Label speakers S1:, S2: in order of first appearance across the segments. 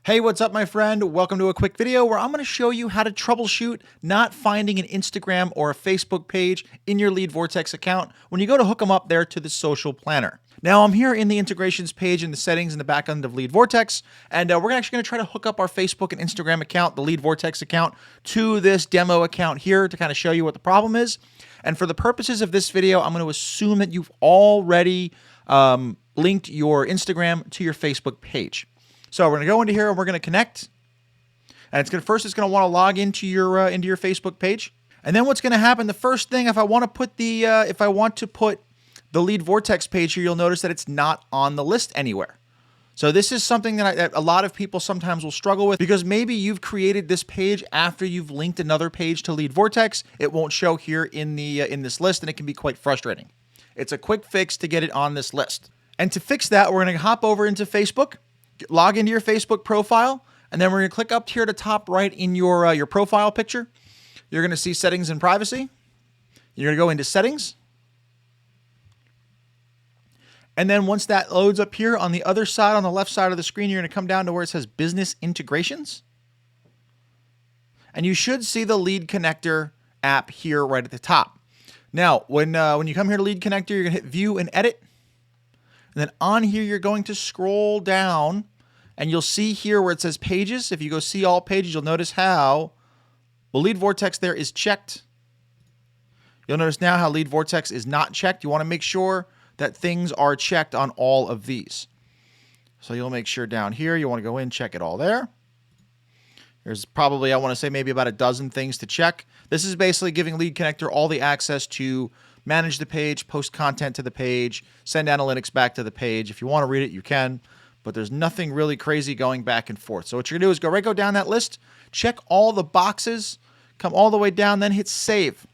S1: Hey, what's up, my friend? Welcome to a quick video where I'm going to show you how to troubleshoot not finding an Instagram or a Facebook page in your Lead Vortex account when you go to hook them up there to the social planner. Now, I'm here in the integrations page in the settings in the back end of Lead Vortex, and we're actually going to try to hook up our Facebook and Instagram account, the Lead Vortex account, to this demo account here to kind of show you what the problem is. And for the purposes of this video, I'm going to assume that you've already linked your Instagram to your Facebook page. So we're going to go into here and we're going to connect. And it's going to want to log into your Facebook page. And then what's going to happen? The first thing, if I want to put the Lead Vortex page here, you'll notice that it's not on the list anywhere. So this is something that a lot of people sometimes will struggle with, because maybe you've created this page after you've linked another page to Lead Vortex. It won't show here in this list, and it can be quite frustrating. It's a quick fix to get it on this list. And to fix that, we're going to hop over into Facebook. Log into your Facebook profile, and then we're going to click up here at the top right in your profile picture. You're going to see settings and privacy. You're going to go into settings. And then once that loads up here on the other side, on the left side of the screen, you're going to come down to where it says business integrations. And you should see the Lead Connector app here right at the top. Now, when you come here to Lead Connector, you're going to hit view and edit. And then on here, you're going to scroll down and you'll see here where it says pages. If you go see all pages, you'll notice how Lead Vortex there is checked. You'll notice now how Lead Vortex is not checked. You want to make sure that things are checked on all of these. So you'll make sure down here, you want to go in, check it all there. There's probably, I want to say maybe about a dozen things to check. This is basically giving Lead Connector all the access to manage the page, post content to the page, send analytics back to the page. If you want to read it, you can, but there's nothing really crazy going back and forth. So what you're going to do is go down that list, check all the boxes, come all the way down, then hit save.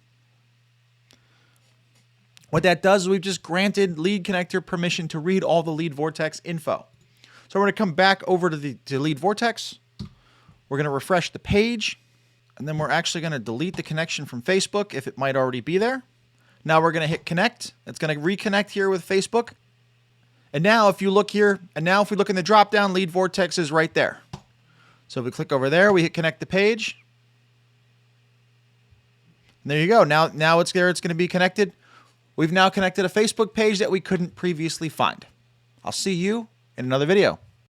S1: What that does is we've just granted Lead Connector permission to read all the Lead Vortex info. So we're going to come back over to Lead Vortex. We're going to refresh the page, and then we're actually going to delete the connection from Facebook if it might already be there. Now we're going to hit connect. It's going to reconnect here with Facebook. And now if you look here, if we look in the drop down, Lead Vortex is right there. So if we click over there, we hit connect the page. And there you go. Now it's there. It's going to be connected. We've now connected a Facebook page that we couldn't previously find. I'll see you in another video.